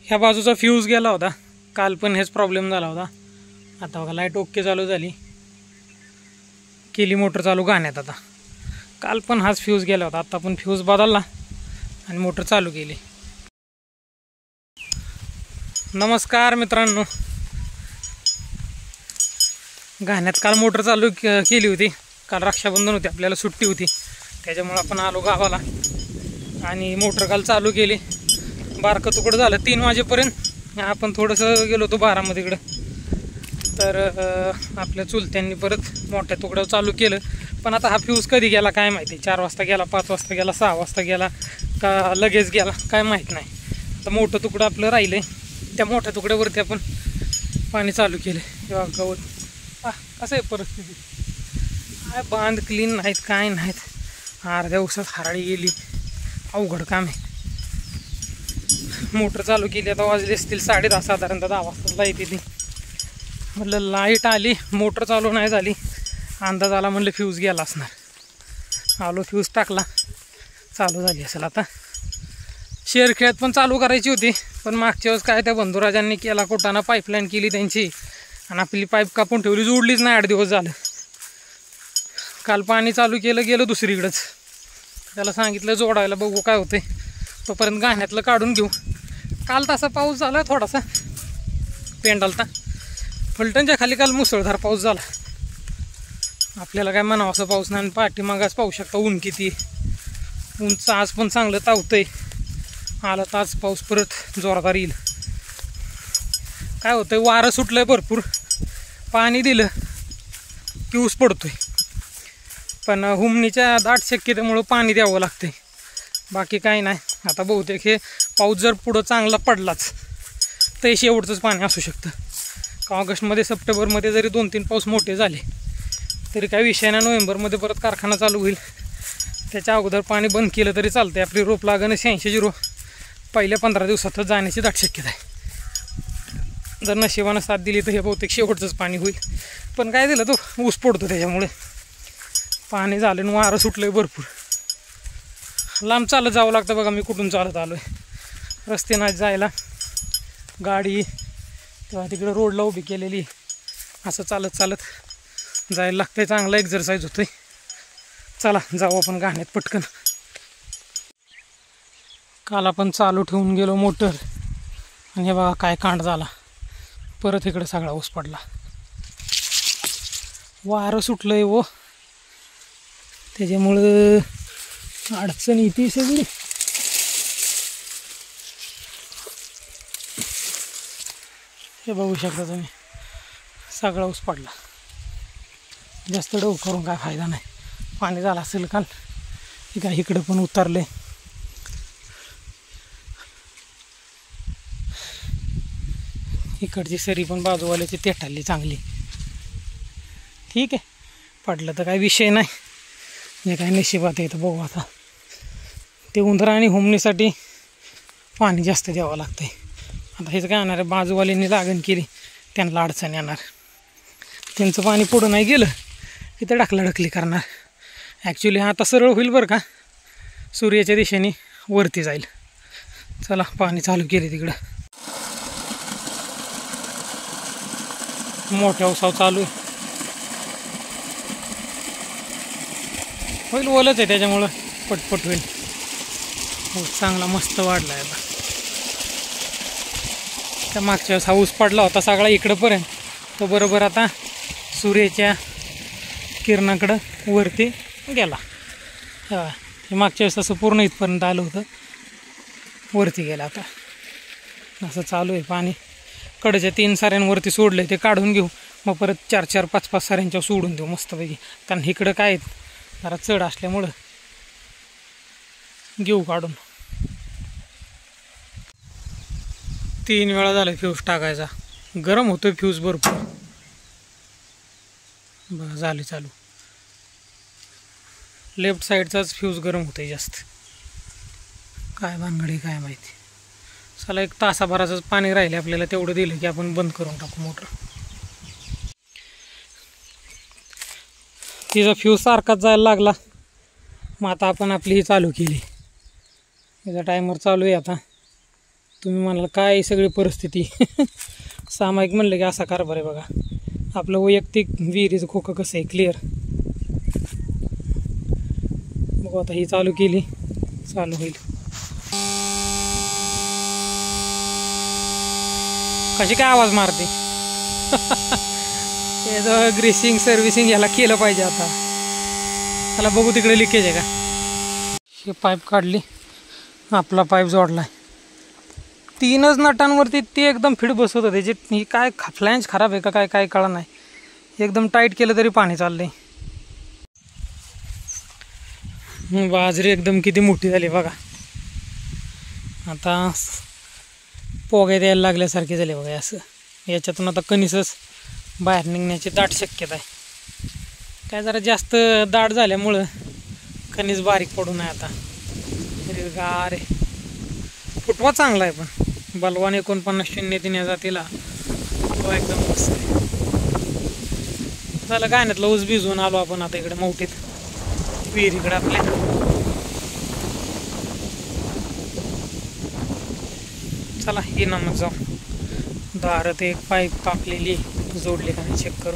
ह्या बाजूचा फ्यूज गेला होता, काल पण हेच प्रॉब्लेम झाला होता. आता बघा लाईट ओके चालू झाली, केली मोटर चालू गाण्यात. आता काल पण हाच फ्यूज गेला होता, आता पण फ्यूज बदलला आणि मोटर चालू केली. नमस्कार मित्रांनो, गाण्यात काल मोटर चालू केली होती. काल रक्षाबंधन होती, आपल्याला सुट्टी होती, त्याच्यामुळे आपण आलो गावाला आणि मोटर काल चालू केली. बारकं तुकडं झालं 3 वाजेपर्यंत. आपण थोडंसं गेलो होतो बारामतीकडं, तर आपल्या चुलत्यांनी परत मोठ्या तुकड्यावर चालू केलं. पण आता हा फ्यूज कधी गेला काय माहिती, 4 वाजता गेला, 5 वाजता गेला, 6 वाजता गेला का लगेच गेला काय माहीत नाही. आता मोठं तुकडं आपलं राहिलं आहे, त्या मोठ्या तुकड्यावरती आपण पाणी चालू केलं. किंवा गवत कसं आहे परिस्थिती, काय बांध क्लीन नाहीत काय नाहीत, अर्ध्या उसात हराळी गेली, अवघड काम आहे. मोटर चालू केली, आता वाजले असतील 10:30 साधारणतः, 10 वाजता लाईट येते. म्हटलं लाईट आली, मोटर चालू नाही झाली, अंदाज आला म्हणलं फ्यूज गेला असणार. आलो, फ्यूज टाकला, चालू झाली असेल. आता शेरखेळ्यात पण चालू करायची होती, पण मागच्या वेळेस काय त्या बंधुराजांनी केला, कोटाना पाईपलाईन केली त्यांची आणि आपली पाईप कापून ठेवली, जोडलीच नाही. 8 दिवस झालं. काल पाणी चालू केलं, गेलं दुसरीकडंच. त्याला सांगितलं जोडायला, बघू काय होते, तोपर्यंत गाण्यातलं काढून घेऊ. काल तसा पाऊस झाला थोडासा, पेंडालता. फलटणच्या खाली काल मुसळधार पाऊस झाला. आपल्याला काय म्हणावं असं पाऊस नाही. पाठीमागाच पाहू शकता ऊन किती, ऊनचं आज पण चांगलं तावतंय. आला तर आज पाऊस परत जोरदार येईल. काय होतंय, वारं सुटलंय भरपूर, पाणी दिलं की ऊस पडतोय, पण हुमणीच्या दाट शक्यतेमुळं पाणी द्यावं लागतंय, बाकी काही नाही. आता बहुतेक हे पाऊस जर पुढं चांगला पडलाच तर शेवटचंच पाणी असू शकतं. का ऑगस्टमध्ये सप्टेंबरमध्ये जरी 2-3 पाऊस मोठे झाले तरी काही विषय नाही. नोव्हेंबरमध्ये परत कारखाना चालू होईल, त्याच्या अगोदर पाणी बंद केलं तरी चालतं. आपली रोप लागणं 86-0 पहिल्या 15 दिवसातच जाण्याची दाट शक्यता आहे. जर नशिबानं साथ दिली तर हे बहुतेक शेवटचंच पाणी होईल. पण काय दिलं तो ऊस पडतो, त्याच्यामुळे पाणी झालं आणि वारं सुटलं भरपूर. लांब चालत जावं लागतं. बघा मी कुठून चालत आलो आहे, रस्ते नाही जायला, गाडी तेव्हा तिकडं रोडला उभी केलेली, असं चालत चालत जायला लागतंय. चांगला एक्झरसाईज होतोय. चला जाऊ आपण गाण्यात पटकन. काल आपण चालू ठेवून गेलो मोटर आणि हे बघा काय कांड झाला, परत इकडे सगळा ऊस पडला. वारं सुटलंय व त्याच्यामुळं अडचण येते सगळी. हे बघू शकता तुम्ही, सगळा ऊस पडला. जास्त डोक करून काय फायदा नाही. पाणी झालं असेल काल, हे काय इकडं पण उतरले. इकडची सरी पण बाजूवाल्याची तेठाली चांगली. ठीक आहे, पडलं तर काही विषय नाही, हे काय नशिबात येतं. बघू आता, ते उंदरा आणि हुमणीसाठी पाणी जास्त द्यावं लागतं आहे. आता हेच काय येणार आहे, बाजूवाल्यांनी लागण केली त्यांना अडचण येणार. त्यांचं पाणी पुढं नाही गेलं की ते ढकलाढकली करणार. ॲक्च्युली हा आता सरळ होईल बरं का, सूर्याच्या दिशेने वरती जाईल. चला पाणी चालू केले तिकडं. मोठ्या उसाव चालू आहे, होईल, ओलच आहे त्याच्यामुळं पटपट होईल. हो चांगला मस्त वाढला आहे आता. त्या मागच्या वेळेस हा ऊस पडला होता सगळा इकडंपर्यंत, तो बरोबर आता सूर्याच्या किरणाकडं वरती गेला. हे मागच्या वेळेस असं पूर्ण इथपर्यंत आलं होतं, वरती गेला. आता असं चालू आहे. पाणी कडच्या 3 साऱ्यांवरती सोडलं, ते काढून घेऊ, मग परत 4-4, 5-5 साऱ्यांच्यावर सोडून देऊ मस्तपैकी. कारण इकडं काय जरा चढ असल्यामुळं घेऊ काढून. 3 वेळा झालं फ्यूज टाकायचा, गरम होतोय फ्यूज भरपूर. बघा झाले चालू. लेफ्ट साईडचाच फ्यूज गरम होतोय जास्त, काय भानगडी काय माहिती. चला 1 तासाभराचंच पाणी राहिले आपल्याला, तेवढं दिलं की आपण बंद करून टाकू मोटर. तिचा फ्यूज सारखाच जायला लागला, मग आता आपण आपली ही चालू केली. तिचा टायमर चालू आहे आता. तुम्ही म्हणाल काय सगळी परिस्थिती सामायिक म्हणलं की असा कारभार आहे बघा. आपलं वैयक्तिक विहिरीचं खोकं कसं आहे क्लिअर. बघू आता ही चालू केली, चालू होईल. कशी काय आवाज मारते त्याचं ग्रीसिंग सर्व्हिसिंग याला केलं पाहिजे आता. त्याला बघू तिकडे लिकेज आहे का. ही पाईप काढली, आपला पाईप जोडला आहे. 3च नटांवरती ते एकदम फिट बसवत होते. जे ही काय फ्लॅंज खराब आहे का काय काय कळलं नाही. एकदम टाईट केलं तरी पाणी चाललंय. बाजरी एकदम किती मोठी झाली बघा. आता पोगे द्यायला लागल्यासारखे झाले बघा. असं याच्यातून आता कणीसच बाहेर निघण्याची दाट शक्यता आहे. काय जरा जास्त दाट झाल्यामुळं कणीस बारीक पडू नये. आता हिरगार आहे, फुटवा चांगला आहे. पण बलवान 4903 या जातीला तो एकदम मस्त आहे. झालं गाण्यातलं ऊस भिजवून आलो आपण आता इकडे मोठीत विहिरीकडे आपल्या. चला ये ना मग जाऊ. दारात एक पाईप कापलेली जोडली का नाही चेक करू.